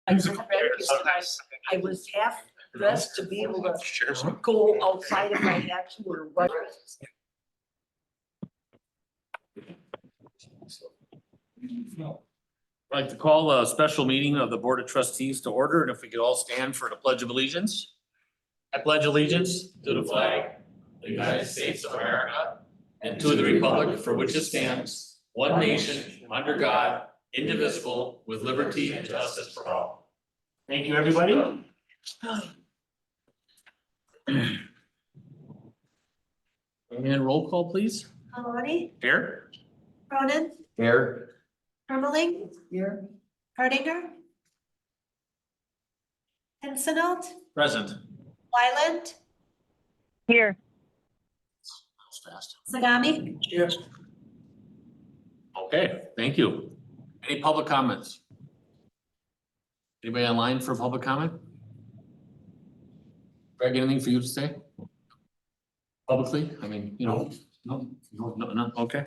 I was because I was half dressed to be able to go outside if I had to or what. I'd like to call a special meeting of the Board of Trustees to order, and if we could all stand for the Pledge of Allegiance. I pledge allegiance to the flag of the United States of America and to the republic for which it stands, one nation, under God, indivisible, with liberty and justice for all. Thank you, everybody. And roll call, please. Maloney, Here. Cronin, Here. Ermeling, Here. Hardinger, Pincinot, Present. Wyland, Here. That was fast. Zagami. Yes. Okay, thank you. Any public comments? Anybody online for public comment? Greg, anything for you to say? Publicly? I mean, you know, no, okay.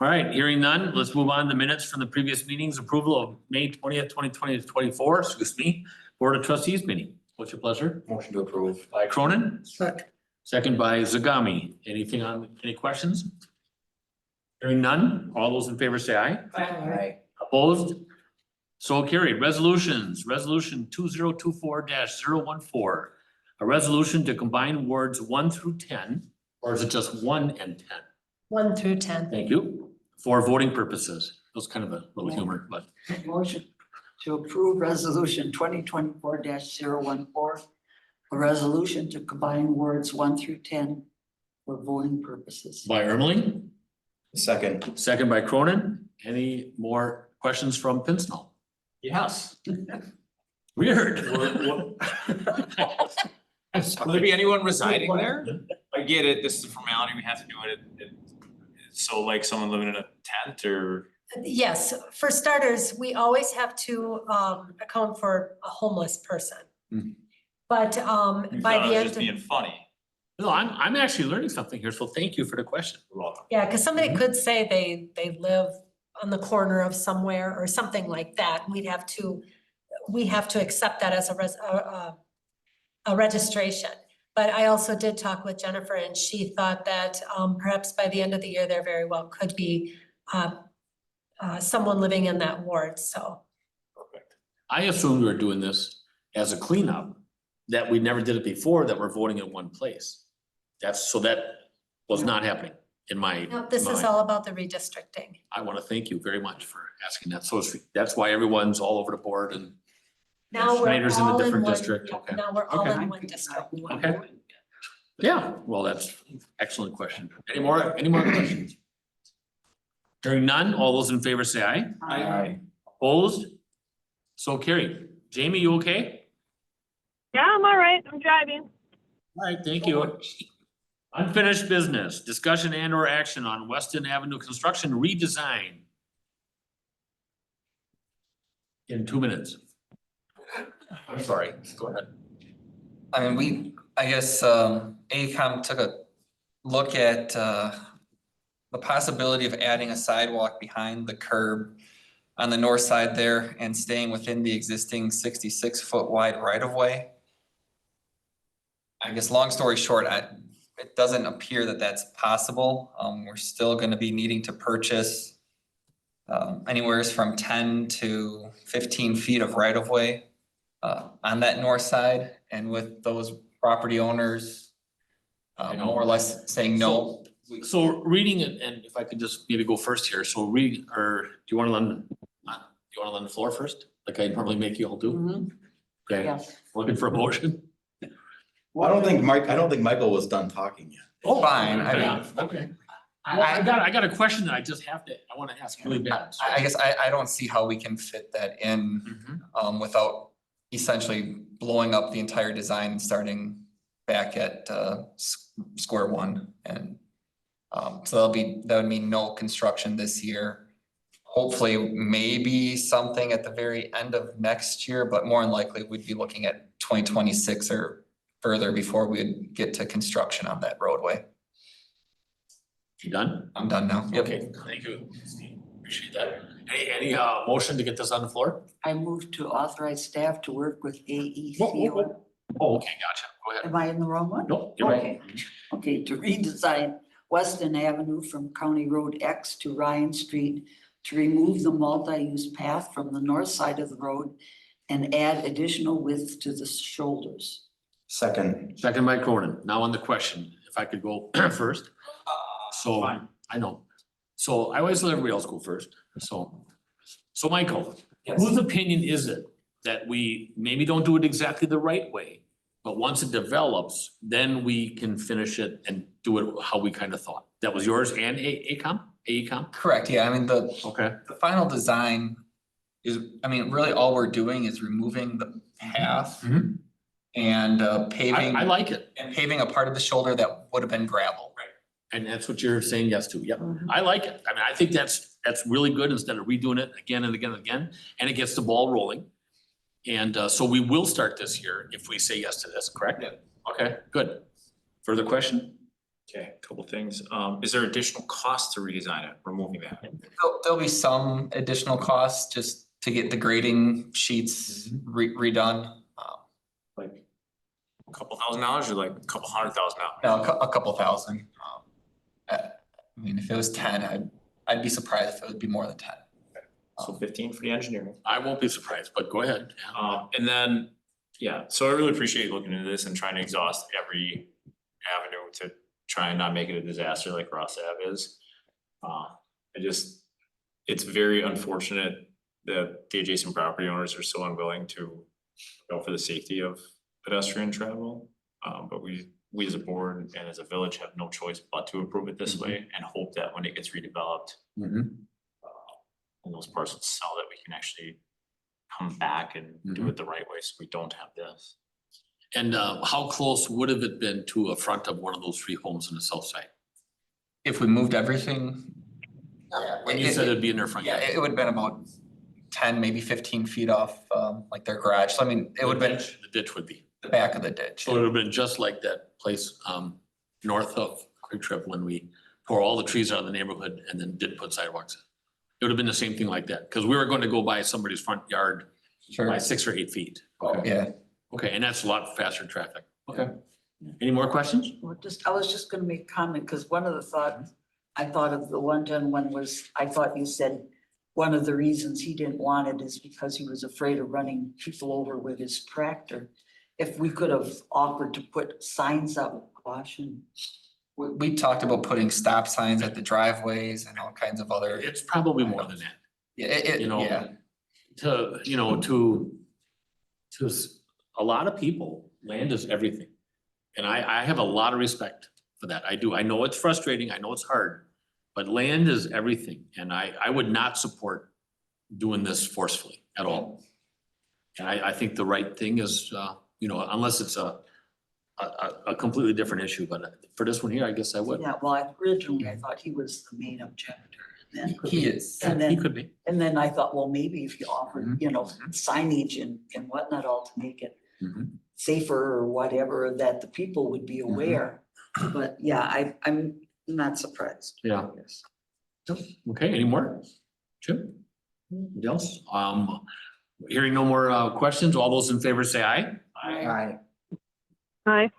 All right, hearing none, let's move on to minutes from the previous meetings. Approval of May 20th, 2020 to 24, excuse me, Board of Trustees meeting. What's your pleasure? Motion to approve. By Cronin? Second by Zagami. Anything on, any questions? Hearing none, all those in favor say aye. Aye. Opposed? So carried. Resolutions, resolution 2024-014. A resolution to combine wards 1 through 10, or is it just 1 and 10? 1 through 10. Thank you. For voting purposes. It was kind of a little humor, but Motion to approve resolution 2024-014. A resolution to combine words 1 through 10 for voting purposes. by Ermeling, Second. second by Cronin. Any more questions from Pincinel? Yes. Weird. Will there be anyone residing there? I get it, this is a formality, we have to do it. So like someone living in a tent or? Yes, for starters, we always have to account for a homeless person. Mhm. But You by thought the I was end, just being funny. No, I'm actually learning something here, so thank you for the question. You're welcome. yeah, because somebody could say they live on the corner of somewhere or something like that. We have to accept that as a registration. But I also did talk with Jennifer and she thought that perhaps by the end of the year, there very well could be someone living in that ward, so. Perfect. I assumed we were doing this as a cleanup, that we never did it before, that we're voting in one place. That was not happening in my No, this is mind. all about the redistricting. I want to thank you very much for asking that. So that's why everyone's all over the board and Now we're Schneider's in a all in different one, district, okay. now we're all Okay. in one district. Okay. Yeah, well, that's excellent question. Any more questions? Hearing none, all those in favor say aye. Aye. Opposed? So carried. Jamie, you okay? Yeah, I'm all right. I'm driving. All right, thank you. Unfinished business, discussion and or action on Weston Avenue construction redesign. In 2 minutes. I'm sorry, go ahead. I mean, I guess, AECom took a look at, the possibility of adding a sidewalk behind the curb on the north side there and staying within the existing 66-foot wide right of way. I guess, long story short, it doesn't appear that that's possible. We're still gonna be needing to purchase anywhere from 10 to 15 feet of right of way on that north side, and with those property owners more or less saying no. So reading it, and if I could just maybe go first here, so read, or do you wanna lend the floor first? Like I normally make you all do? Mhm. Okay, Yes. looking for a motion? I don't think Michael was done talking yet. Oh, Fine, I mean, okay. Well, I got a question that I just have to, I wanna ask really bad. I guess I don't see how we can fit that in Mhm. without essentially blowing up the entire design and starting back at square one. And so that would mean no construction this year. Hopefully, maybe something at the very end of next year, but more than likely, we'd be looking at 2026 or further before we'd get to construction on that roadway. You done? I'm done now. Yep. Okay, thank you. Appreciate that. Any motion to get this on the floor? I move to authorize staff to work with AEC. Oh, okay, gotcha. Go ahead. Am I in the wrong one? No, you're right. Okay, to redesign Weston Avenue from County Road X to Ryan Street, to remove the multi-use path from the north side of the road and add additional width to the shoulders. Second. Second by Cronin. Now on the question, if I could go first. So, I know. So I always let everybody else go first. So Michael, whose opinion is it that we maybe don't do it exactly the right way, but once it develops, then we can finish it and do it how we kind of thought? That was yours and AECom? Correct, yeah, I mean, Okay. the final design is, I mean, really all we're doing is removing the path Mhm. and I paving, like it. and paving a part of the shoulder that would have been gravel. Right. And that's what you're saying yes to. Yep. Mhm. I like it. I mean, I think that's really good instead of redoing it again and again and again. And it gets the ball rolling. And so we will start this year if we say yes to this, correct? Yeah. Okay, good. Further question? Okay, couple things. Is there additional cost to redesign it, removing that? There'll be some additional costs just to get the grading sheets redone. Like a couple $1,000 or like a couple $100,000? No, a couple thousand. I mean, if it was 10, I'd be surprised if it would be more than 10. So 15 for the engineering. I won't be surprised, but go ahead. And then, yeah, so I really appreciate looking into this and trying to exhaust every avenue to try and not make it a disaster like Ross Ave is. It's very unfortunate that the adjacent property owners are so unwilling to go for the safety of pedestrian travel. But we as a board and as a village have no choice but to approve it this way and hope that when it gets redeveloped, Mhm. and those parcels sell, that we can actually come back and do it the right way so we don't have this. And how close would have it been to a front of one of those three homes on the south side? If we moved everything. When you said it'd be in their front Yeah, yard? it would have been about 10, maybe 15 feet off, like their garage. So I mean, it would have been The ditch would be. the back of the ditch. So it would have been just like that place north of Quick Trip when we tore all the trees out of the neighborhood and then did put sidewalks in. It would have been the same thing like that, because we were going to go by somebody's front yard Sure. by 6 or 8 feet. Yeah. Okay, and that's a lot faster traffic. Okay. Any more questions? Well, I was just gonna make a comment, because one of the thoughts, I thought of the one gentleman was, I thought you said one of the reasons he didn't want it is because he was afraid of running people over with his tractor. If we could have offered to put signs up, caution. We talked about putting stop signs at the driveways and all kinds of other. It's probably more than that. Yeah, You know, yeah, to a lot of people, land is everything. And I have a lot of respect for that. I do. I know it's frustrating. I know it's hard. But land is everything. And I would not support doing this forcefully at all. And I think the right thing is, unless it's a completely different issue, but for this one here, I guess I would. Yeah, well, originally I thought he was the main objector. And then, he is. And He then, could be. and then I thought, well, maybe if you offered, Mhm. signage and whatnot all to make it Mhm. safer or whatever, that the people would be aware. But yeah, I'm not surprised. Yeah. Yes. Okay, any more? Jim? Anybody else? Hearing no more questions, all those in favor say aye. Aye. Hi.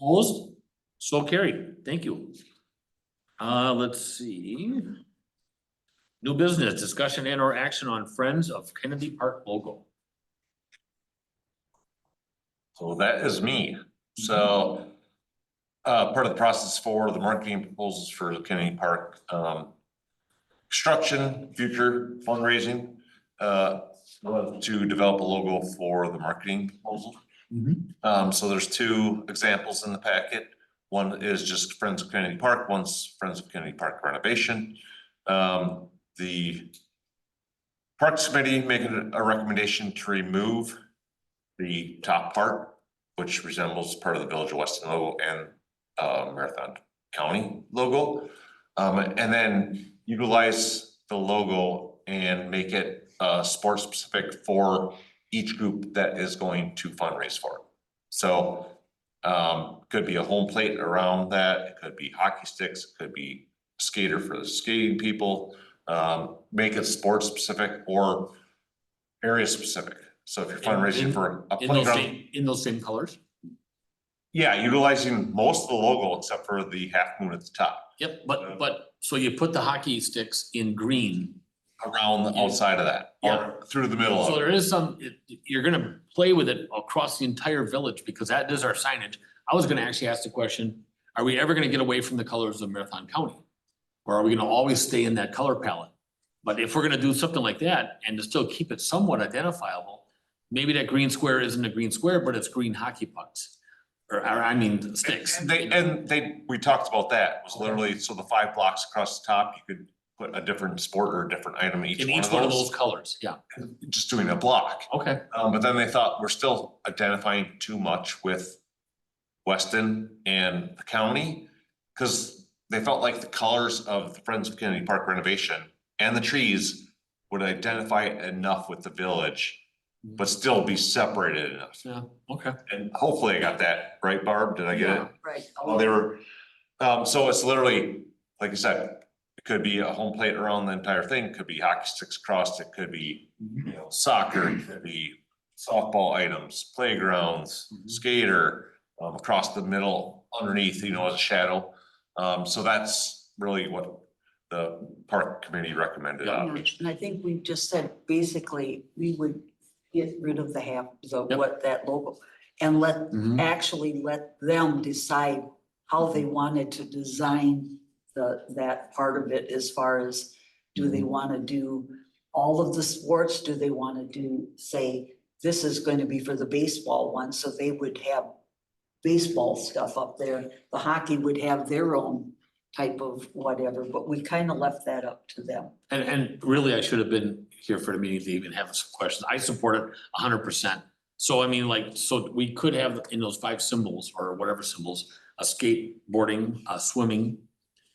Opposed? So carried. Thank you. Let's see. New business, discussion and or action on Friends of Kennedy Park logo. So that is me. So part of the process for the marketing proposals for the Kennedy Park construction, future fundraising, was to develop a logo for the marketing proposal. So there's two examples in the packet. One is just Friends of Kennedy Park, one's Friends of Kennedy Park renovation. The Parks Committee making a recommendation to remove the top part, which resembles part of the Village of Weston logo and Marathon County logo. And then utilize the logo and make it sports specific for each group that is going to fundraise for it. So could be a home plate around that, it could be hockey sticks, it could be skater for the skating people. make it sports specific or area specific. So if you're fundraising for a In those playground, same, in those same colors? yeah, utilizing most of the logo except for the half moon at the top, Yep, but, so you put the hockey sticks in green. around the outside of that, or through the middle So of there it. is some, you're gonna play with it across the entire village because that is our signage. I was gonna actually ask the question, are we ever gonna get away from the colors of Marathon County? Or are we gonna always stay in that color palette? But if we're gonna do something like that and to still keep it somewhat identifiable, maybe that green square isn't a green square, but it's green hockey pucks. Or I mean sticks. We talked about that, was literally, so the 5 blocks across the top, you could put a different sport or a different item in In each one of those colors, yeah, just doing a block. okay. But then they thought we're still identifying too much with Weston and the county. Cause they felt like the colors of the Friends of Kennedy Park renovation and the trees would identify enough with the village, but still be separated enough. Yeah, okay. And hopefully I got that right, Barb, did I get it? Yeah, right. Oh, they were, so it's literally, like I said, it could be a home plate around the entire thing, could be hockey sticks across, it could be, you know, soccer, it could be softball items, playgrounds, skater, across the middle, underneath, you know, as a shadow. So that's really what the park committee recommended. And I think we just said, basically, we would get rid of the half, Yep. what that logo. And Mhm. actually let them decide how they wanted to design that part of it as far as, do they wanna do all of the sports? Do they wanna do, say, this is going to be for the baseball one, so they would have baseball stuff up there. The hockey would have their own type of whatever, but we kind of left that up to them. And really, I should have been here for the meeting to even have some questions. I support it 100%. So I mean, like, so we could have in those 5 symbols or whatever symbols, a skateboarding, a swimming,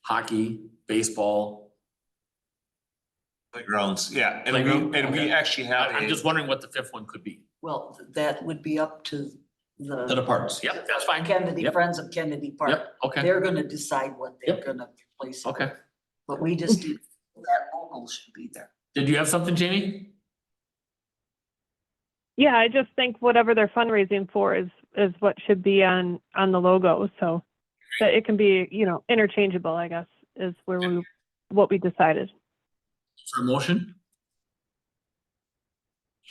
hockey, baseball. Playgrounds, yeah, Playground, and we okay. actually have I'm just wondering what the 5th one could be. Well, that would be up to To the the parks. Yep, that's fine. Kennedy, Yep. Friends of Kennedy Park. Yep, okay, They're gonna decide what they're Yep. gonna place. it. okay. But we just did, that logo should be there. Did you have something, Jamie? Yeah, I just think whatever they're fundraising for is what should be on the logo. So that it can be, you know, interchangeable, I guess, is what we decided. For a motion?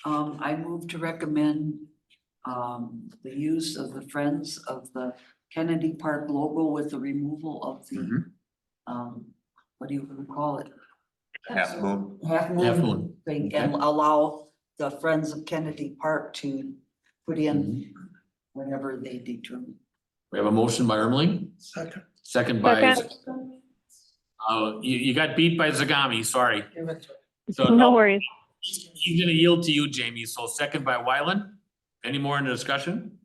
I move to recommend the use of the Friends of the Kennedy Park logo with the removal of the Mhm. what do you call it? half moon. Half Half moon moon. thing, and allow the Friends of Kennedy Park to put in whatever they determine. We have a motion by Ermeling, second by, Second. you got beat by Zagami, sorry. So No worries. He's gonna yield to you, Jamie, so second by Wyland. Any more in the discussion?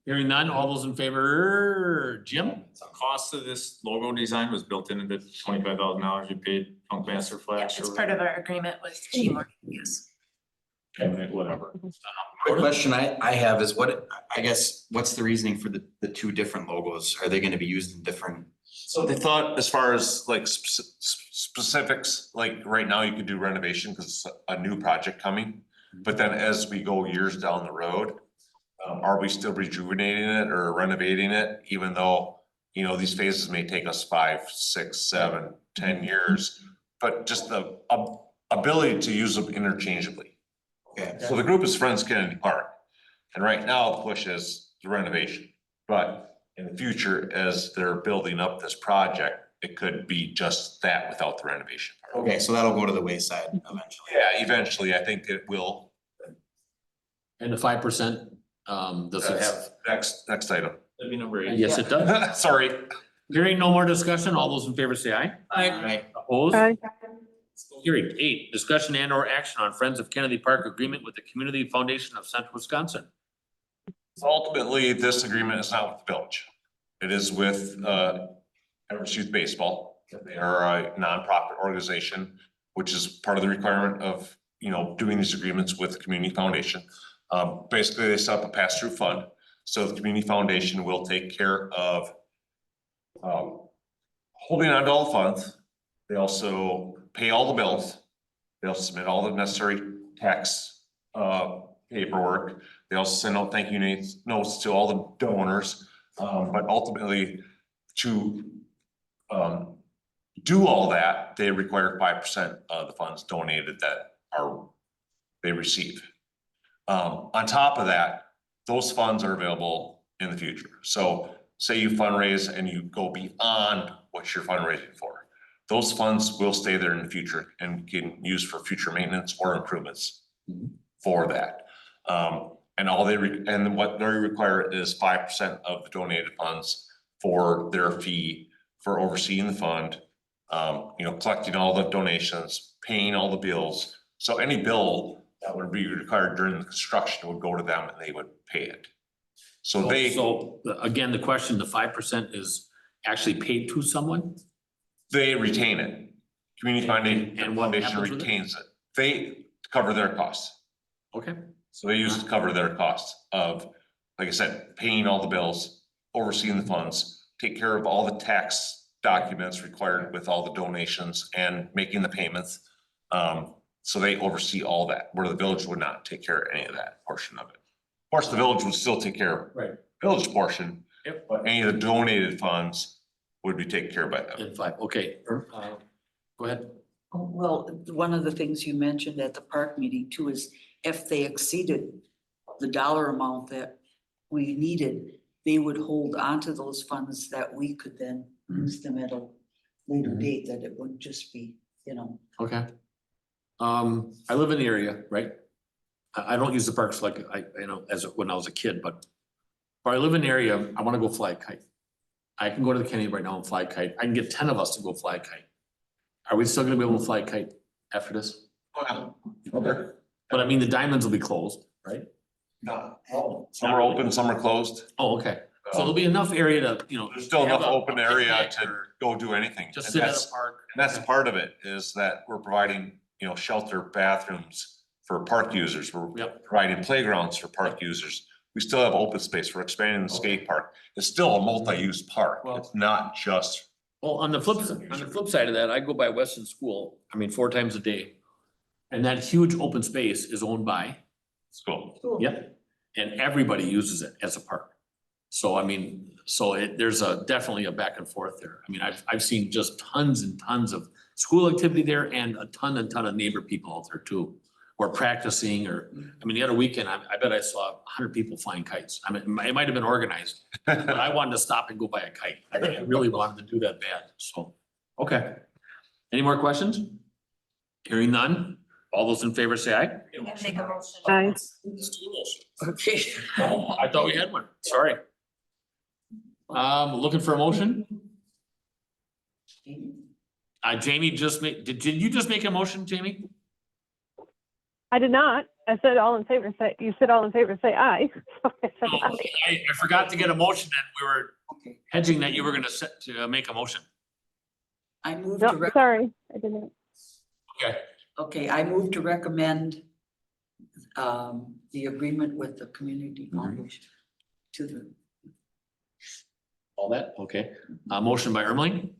Hearing none, all those in favor, Jim? The cost of this logo design was built into the $25,000 you paid Punk Master Flags. It's part of our agreement with G-Mark, yes. Whatever. Quick question I have is I guess, what's the reasoning for the 2 different logos? Are they gonna be used in different? So they thought as far as like specifics, like right now you could do renovation because it's a new project coming. But then as we go years down the road, are we still rejuvenating it or renovating it, even though, you know, these phases may take us 5, 6, 7, 10 years, but just the ability to use them interchangeably. Okay. So the group is Friends Kennedy Park, and right now the push is the renovation, but in the future, as they're building up this project, it could be just that without the renovation. Okay, so that'll go to the wayside eventually. Yeah, eventually, I think it will. And the 5%, does it have? Next item. That'd be number 8. Yes, it does. Sorry. Hearing no more discussion, all those in favor say aye. Right. Opposed? Aye. Carried. 8, discussion and or action on Friends of Kennedy Park agreement with the Community Foundation of Central Wisconsin. Ultimately, this agreement is not with the village. It is with Everest Youth Baseball. They are a nonprofit organization, which is part of the requirement of, you know, doing these agreements with the Community Foundation. Basically, they set up a pass-through fund, so the Community Foundation will take care of holding on to all funds. They also pay all the bills. They'll submit all the necessary tax, paperwork. They also send out thank you notes to all the donors. But ultimately, to, do all that, they require 5% of the funds donated that they receive. On top of that, those funds are available in the future. So say you fundraise and you go beyond what you're fundraising for. Those funds will stay there in the future and can use for future maintenance or improvements for that. And what they require is 5% of the donated funds for their fee for overseeing the fund, collecting all the donations, paying all the bills. So any bill that would be required during the construction would go to them and they would pay it. So again, the question, the 5% is actually paid to someone? they retain it. Community And what Foundation happens with it? retains it. They cover their costs. Okay, So they use it to cover their costs of, like I said, paying all the bills, overseeing the funds, take care of all the tax documents required with all the donations and making the payments. So they oversee all that, where the village would not take care of any of that portion of it. Of course, the village would still take care of right. village portion, Yep. but any of the donated funds would be taken care of by them. And 5, okay. Go ahead. Well, one of the things you mentioned at the park meeting too is if they exceeded the dollar amount that we needed, they would hold onto those funds that we could then use them at a later date, that it wouldn't just be, Okay. I live in the area, right? I don't use the parks like when I was a kid, but I live in the area, I wanna go fly a kite. I can go to the Kennedy right now and fly a kite. I can get 10 of us to go fly a kite. Are we still gonna be able to fly a kite after this? Okay. But I mean, the diamonds will be closed, right? Some are open, some are closed. Oh, okay. So there'll be enough area to, There's still enough have a open area picnic to or go do anything. just And sit at that's- a park. And that's part of it, is that we're providing, shelter bathrooms for park users. We're Yep. providing playgrounds for park users. We still have open space. We're expanding the skate park. It's still a multi-use park. Well- It's not just Well, on the flip side of that, I go by Weston School, 4 times a day. And that huge open space is owned by, school. yep, and everybody uses it as a park. So there's definitely a back and forth there. I've seen just tons and tons of school activity there and a ton of neighbor people out there too. Or practicing the other weekend, I bet I saw 100 people flying kites. It might have been organized, but I wanted to stop and go buy a kite. I really wanted to do that bad, so, okay. Any more questions? Hearing none, all those in favor say aye. Make a motion. Aye. Let's do this. Okay. Oh, I thought we had one, sorry. Looking for a motion? Jamie just made, did you just make a motion, Jamie? I did not. I said all in favor, you said all in favor, say aye. So I said Oh, aye. okay. I forgot to get a motion and we were Okay. hedging that you were gonna make a motion. I move No, to, sorry, I didn't. I move to recommend the agreement with the community foundation to the, All that, okay. Motion by Ermeling,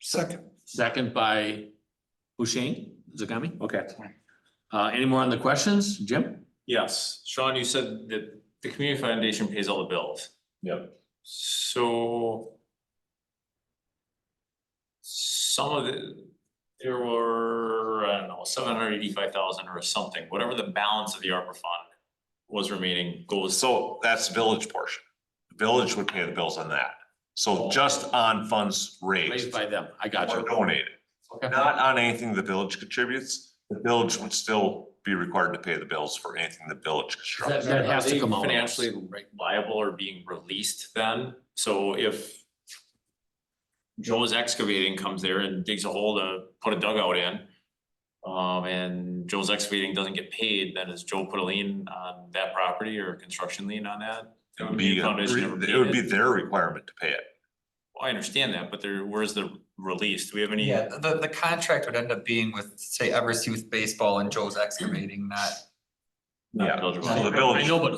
second by Husheng, Zagami, okay. Any more on the questions, Jim? Yes, Sean, you said that the community foundation pays all the bills. Yep. So some of there were, I don't know, 785,000 or something, whatever the balance of the ARPA fund was remaining goes. So that's village portion. The village would pay the bills on that. So just on funds Raised raised by them, I got or you. donated, Okay. not on anything the village contributes. The village would still be required to pay the bills for anything the village constructs. That has Are to they come out. financially liable or being released then? So if Joe's Excavating comes there and digs a hole to put a dugout in, and Joe's Excavating doesn't get paid, then does Joe put a lien on that property or a construction lien on that? It would be, Foundation never paid it would be it? their requirement to pay it. Well, I understand that, but where's the release? Do we have any? Yeah, the contract would end up being with, say, Everest Youth Baseball and Joe's Excavating, not. Yeah, Village so the Road. village. I know, but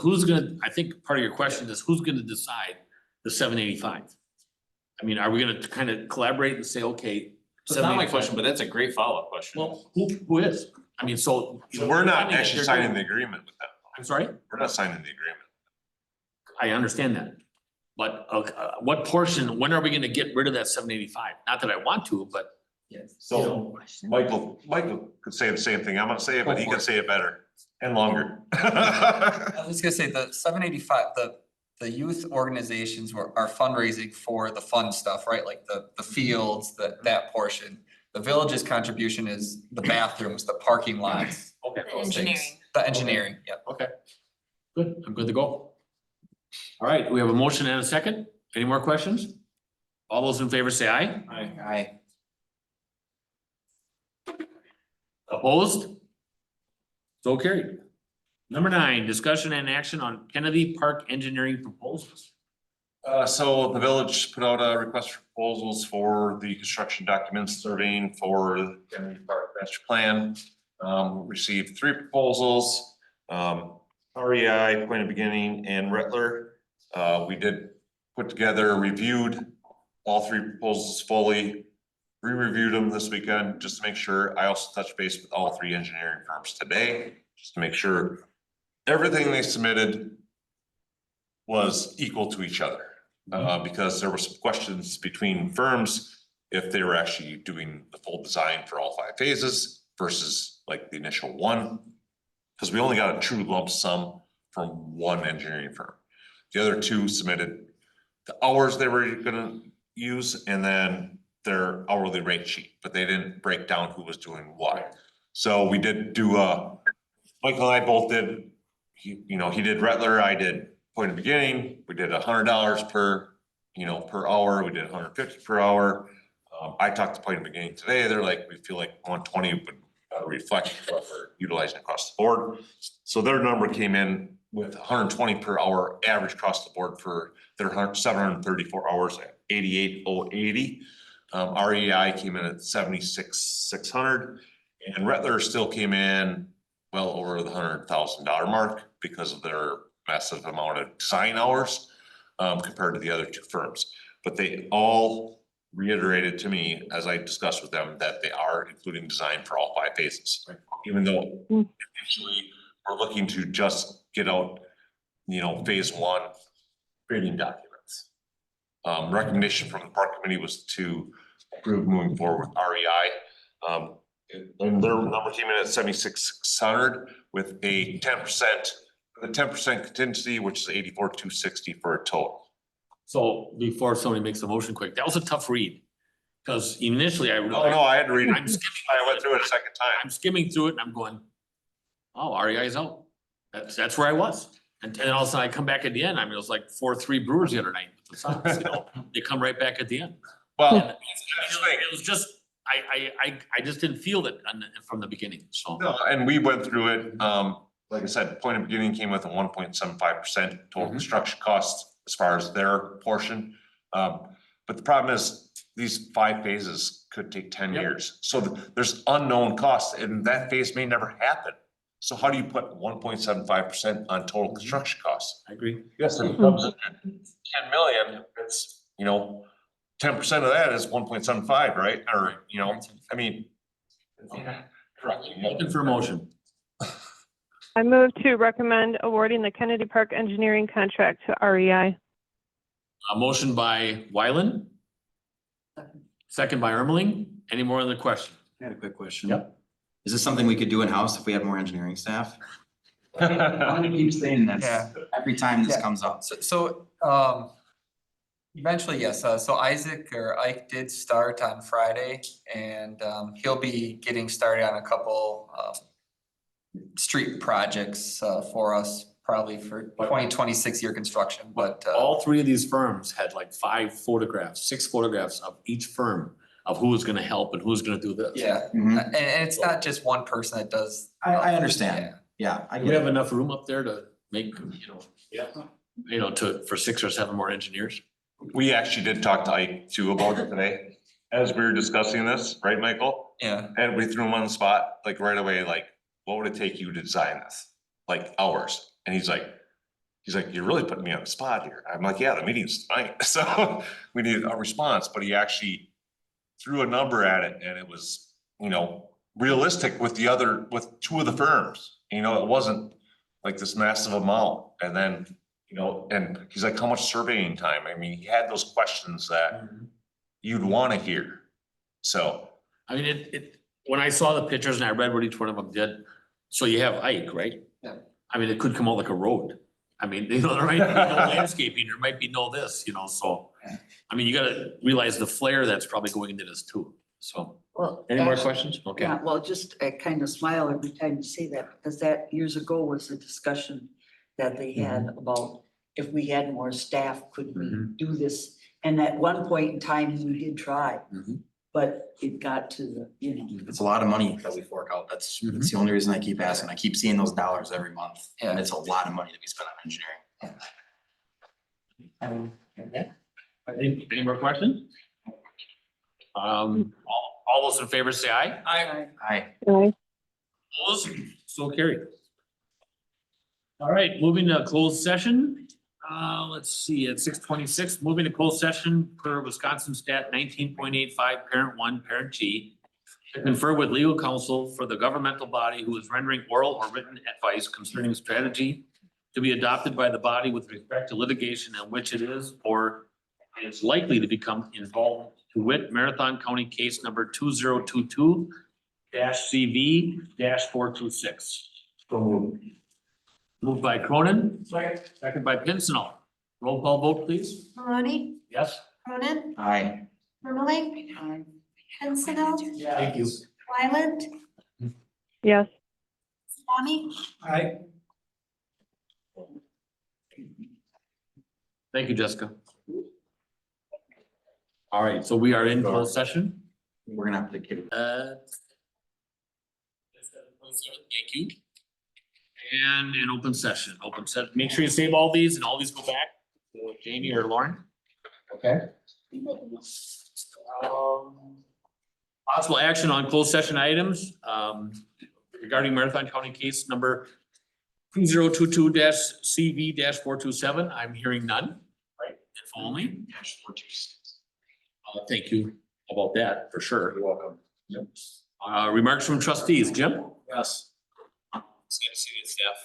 I think part of your question is who's gonna decide the 785? Are we gonna kind of collaborate and say, okay, It's not my question, but that's a great follow-up question. Well, who is? I mean, so. So we're not Finding that actually they're signing doing- the agreement with them. I'm sorry? We're not signing the agreement. I understand that. But what portion, when are we gonna get rid of that 785? Not that I want to, but. So Michael could say the same thing I'm gonna say, but he Go for can it. say it better and longer. I was gonna say the 785, the youth organizations are fundraising for the fun stuff, right? Like the fields, that portion. The village's contribution is the bathrooms, the parking lots, Okay. The engineering. the engineering, yep. Okay. Good, I'm good to go. All right, we have a motion and a second. Any more questions? All those in favor say aye. Aye. Opposed? So carried. Number 9, discussion and action on Kennedy Park engineering proposals. So the village put out a request for proposals for the construction documents surveying for the Kennedy Park master plan. Received 3 proposals, REI, Point of Beginning, and Rattler. We did put together, reviewed all 3 proposals fully. Re-reviewed them this weekend, just to make sure. I also touched base with all 3 engineering firms today, just to make sure everything they submitted was equal to each other. Because there were some questions between firms if they were actually doing the full design for all 5 phases versus like the initial one. Because we only got a true lump sum from one engineering firm. The other 2 submitted the hours they were gonna use and then their hourly rate sheet, but they didn't break down who was doing what. So we did do Michael and I both did, he did Rattler, I did Point of Beginning. We did $100 per, per hour. We did 150 per hour. I talked to Point of Beginning today. They're like, we feel like 120 would reflect what we're utilizing across the board. So their number came in with 120 per hour average across the board for their 734 hours at 88,080. REI came in at 76,600, and Rattler still came in well over the $100,000 mark because of their massive amount of design hours compared to the other 2 firms. But they all reiterated to me, as I discussed with them, that they are including design for all 5 phases. Even though initially we're looking to just get out, phase 1 grading documents. Recommendation from the park committee was to approve moving forward with REI. And their number came in at 7,600 with a 10% contingency, which is 84,260 for a total. So before somebody makes a motion quick, that was a tough read. Because initially I. Oh, no, I had to read it. I'm skimming. I went through it a second time. I'm skimming through it and I'm going, oh, REI is out. That's where I was. And then all of a sudden I come back at the end. I mean, it was like 4-3 Brewers the other night with the Sox, They come right back at the end. Well, And it was just, I just didn't feel it from the beginning, so. no, and we went through it. Like I said, Point of Beginning came with a 1.75% total Mhm. construction cost as far as their portion. But the problem is these 5 phases could take 10 Yep. years. So there's unknown costs and that phase may never happen. So how do you put 1.75% on total construction costs? I agree. Yes, if it comes in at 10 million, it's, 10% of that is 1.75, right? Or, I mean. Correct. Looking for a motion. I move to recommend awarding the Kennedy Park engineering contract to REI. A motion by Wyland. Second by Ermeling. Any more on the question? I had a quick question. Yep. Is this something we could do in-house if we had more engineering staff? I'm gonna keep saying this Yeah. every time this Yeah. comes up. So eventually, yes, so Ike did start on Friday and he'll be getting started on a couple street projects for us, probably for 2026 year construction, but All 3 of these firms had like 5 photographs, 6 photographs of each firm of who was gonna help and who's gonna do this. yeah, Mhm. and it's not just one person that does. I understand. Yeah, I Do get we have it. enough room up there to make, for 6 or 7 more engineers? We actually did talk to Ike too about it today, as we were discussing this, right, Michael? Yeah, And we threw him on the spot, like right away, like, what would it take you to design this? Like hours? And he's like, you're really putting me on the spot here. I'm like, yeah, the meeting's tonight. So we needed a response, but he actually threw a number at it and it was, realistic with with two of the firms. It wasn't like this massive amount. And then, and he's like, how much surveying time? I mean, he had those questions that you'd want to hear. So, I mean, when I saw the pictures and I read what each one of them did, so you have Ike, right? Yeah. I mean, it could come out like a road. I mean, there might be no landscaping, there might be no this, so. I mean, you gotta realize the flare that's probably going into this too, so. Well, Any more actually, questions? Okay. Yeah, well, just I kind of smile every time you say that, because that years ago was a discussion that they had about if we had more staff, could we do this? And at one point in time, we did try, Mhm. but it got to the, it's a lot of money that we fork out. That's the only reason I keep asking. I keep seeing those dollars every month. And it's a lot of money that we spend on engineering. Any more questions? All those in favor say aye. I, Hi. Okay. Opposed? So carried. All right, moving to closed session. Let's see, at 6:26, moving to closed session per Wisconsin stat 19.85, parent 1, parent G. To confer with legal counsel for the governmental body who is rendering oral or written advice concerning strategy to be adopted by the body with respect to litigation in which it is or is likely to become involved, to wit, Marathon County case number 2022-CV-426. Moved by Cronin, second by Pincinel. Roll call vote, please. Maloney, Yes? Cronin, Hi. Ermeling, Pincinel, Thank you. Wyland, Yes. Swami. Thank you, Jessica. All right, so we are in closed session. We're gonna have to get. Thank you. And in open session, make sure you save all these and all these go back to Jamie or Lauren. Okay. Possible action on closed session items, regarding Marathon County case number 2022-CV-427. I'm hearing none, right? If only. Thank you about that, for sure. You're welcome. Remarks from trustees, Jim? Yes. It's good to see that staff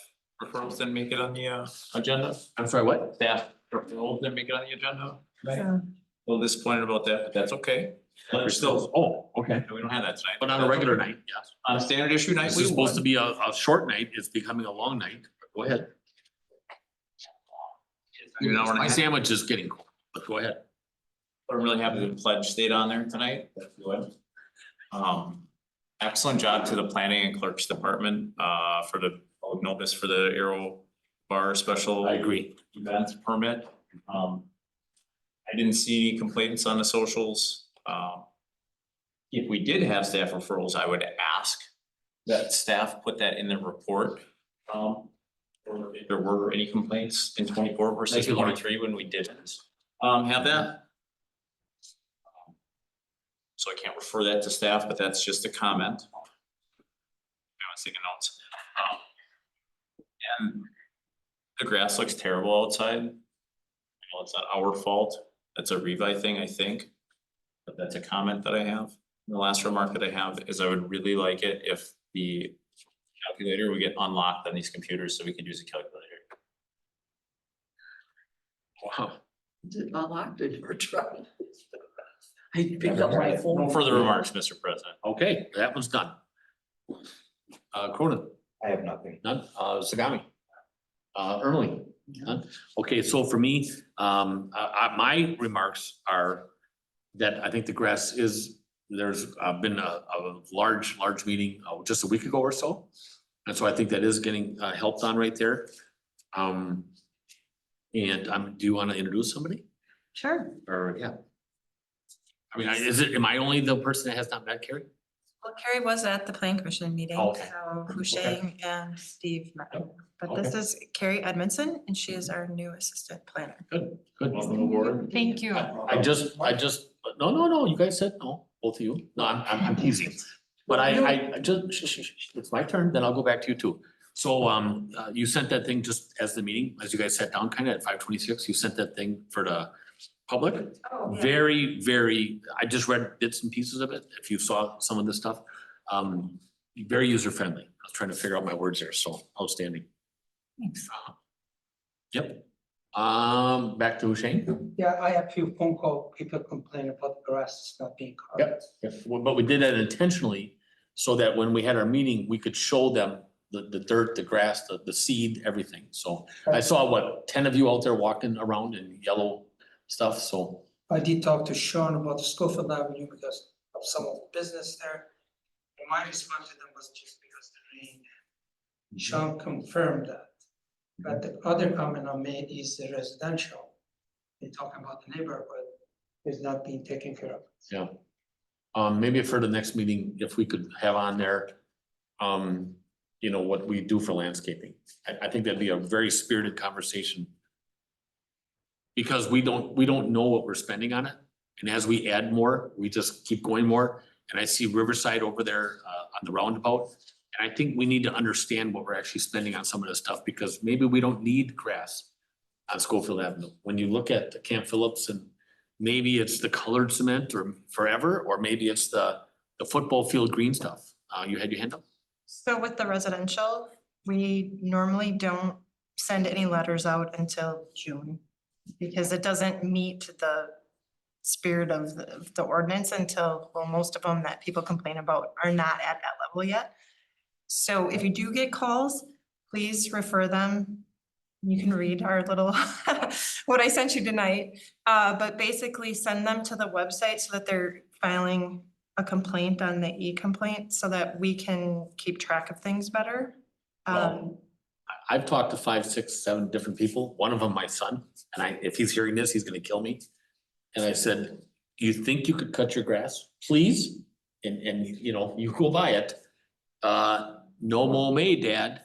referrals didn't make it on the agenda. I'm sorry, what? Staff referrals didn't make it on the agenda. Yeah. A little disappointed about that, but that's okay. We're still, Oh, okay. we don't have that tonight. But on a regular night, yes. On a standard issue night, This we is supposed to would. be a short night. It's becoming a long night. Go ahead. An hour and a My half. sandwich is getting cold, but go ahead. I'm really happy the pledge stayed on there tonight. That's good. Excellent job to the planning and clerks department, for the public notice for the Aero Bar special. I agree. Events permit. I didn't see any complaints on the socials. If we did have staff referrals, I would ask that staff put that in the report. Or if there were any complaints in 24 versus Thank you, Lauren. 23 when we didn't have that. So I can't refer that to staff, but that's just a comment. I was taking notes. And the grass looks terrible outside. Well, it's not our fault. That's a Revi thing, I think. But that's a comment that I have. The last remark that I have is I would really like it if the calculator would get unlocked on these computers so we could use a calculator. Wow. unlocked it or tried. I picked up my phone. No further remarks, Mr. President. Okay, that one's done. Cronin, I have nothing. none. Sagami. Ermeling, none. Okay, so for me, my remarks are that I think the grass is, there's been a large meeting just a week ago or so. And so I think that is getting helped on right there. And do you want to introduce somebody? Sure. Or, yeah. I mean, am I only the person that has not met Carrie? Well, Carrie was at the plan commission meeting, Okay. so Husheng and Steve met. But this Okay. is Carrie Edmondson and she is our new assistant planner. Good. Welcome aboard. Thank you. I just, no, you guys said no, both of you. No, I'm teasing. But I just, it's my turn, then I'll go back to you too. So, you sent that thing just as the meeting, as you guys sat down kind of at 5:26, you sent that thing for the public. Oh, yeah. Very, I just read bits and pieces of it, if you saw some of the stuff. Very user friendly. I was trying to figure out my words there, so outstanding. Thanks. Yep. Back to Shane. Yeah, I have few phone call, people complain about the grass not being cut. Yep. Well, but we did that intentionally so that when we had our meeting, we could show them the dirt, the grass, the seed, everything. So I saw, what, 10 of you out there walking around in yellow stuff, so. I did talk to Sean about the Schofield Avenue because of some of the business there. And my response to them was just because the rain. Sean confirmed that. But the other comment I made is the residential. They talk about the neighborhood is not being taken care of. Yeah. Maybe for the next meeting, if we could have on there, you know, what we do for landscaping. I think that'd be a very spirited conversation. Because we don't know what we're spending on it. And as we add more, we just keep going more. And I see Riverside over there, on the roundabout. And I think we need to understand what we're actually spending on some of this stuff, because maybe we don't need grass on Schofield Avenue. When you look at the Camp Phillips, and maybe it's the colored cement or forever, or maybe it's the football field green stuff. You had your hand up? So with the residential, we normally don't send any letters out until June. Because it doesn't meet the spirit of the ordinance until, well, most of them that people complain about are not at that level yet. So if you do get calls, please refer them. You can read our little, what I sent you tonight. But basically send them to the website so that they're filing a complaint on the e-complaint so that we can keep track of things better. Well, I've talked to 5, 6, 7 different people, one of them my son, and if he's hearing this, he's gonna kill me. And I said, you think you could cut your grass, please? And you know, you go by it. No more May, Dad.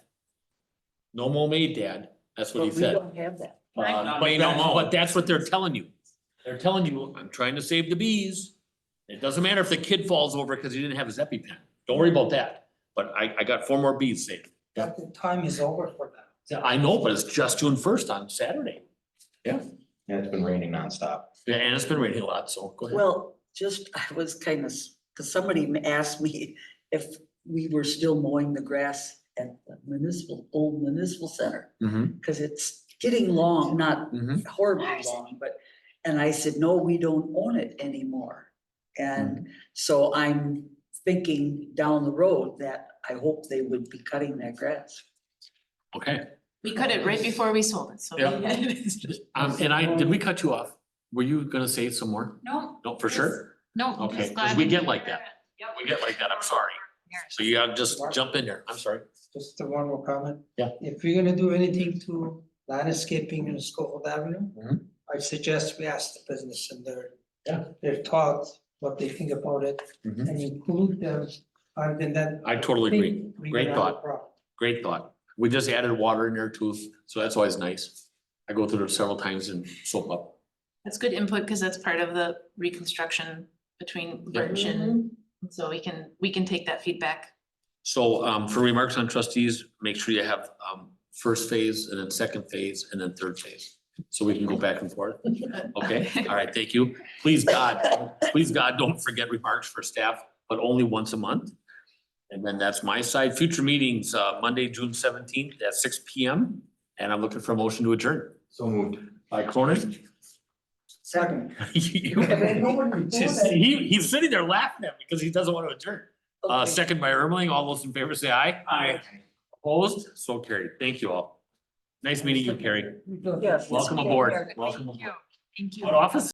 No more May, Dad. That's what he But we said. don't have that. But that's what they're telling you. They're telling you, I'm trying to save the bees. It doesn't matter if the kid falls over because he didn't have his EpiPen. Don't worry about that. But I got 4 more bees saved. But the time is over for that. Yeah, I know, but it's just June 1st on Saturday. Yeah, Yeah, it's been raining nonstop. yeah, and it's been raining a lot, so go ahead. Well, I was kind of, because somebody asked me if we were still mowing the grass at the old municipal center, Mhm, because it's getting long, not mhm. horribly long, and I said, no, we don't own it anymore. And so I'm thinking down the road that I hope they would be cutting that grass. Okay, We cut it right before we sold it, so. Yeah. and did we cut you off? Were you gonna say some more? No. No, for sure? No. I'm Okay, just 'cause glad we to get hear like that. Yep. We get like that, I'm sorry. So you gotta just jump in there, I'm sorry. Just one more comment. Yeah. If we're gonna do anything to landscaping in Schofield Avenue, Mhm. I suggest we ask the business and Yeah. their thoughts, what they think about it, Mhm. and include them. And then. I totally agree. think we Great can have a thought. problem. Great thought. We just added water in there too, so that's always nice. I go through there several times and soap up. That's good input, because that's part of the reconstruction between Birch and, so we can take that feedback. So for remarks on trustees, make sure you have first phase and then second phase and then third phase. So we can go back and forth. Okay, all right, thank you. Please God, don't forget remarks for staff, but only once a month. And then that's my side. Future meetings, Monday, June 17th at 6 PM. And I'm looking for a motion to adjourn. So moved. By Cronin. Second. He's sitting there laughing at me because he doesn't want to adjourn. Okay. Second by Ermeling. All those in favor say aye. Aye. Opposed? So carried. Thank you all. Nice meeting you, Carrie. Yes. Welcome aboard. Welcome aboard. Thank you. What office?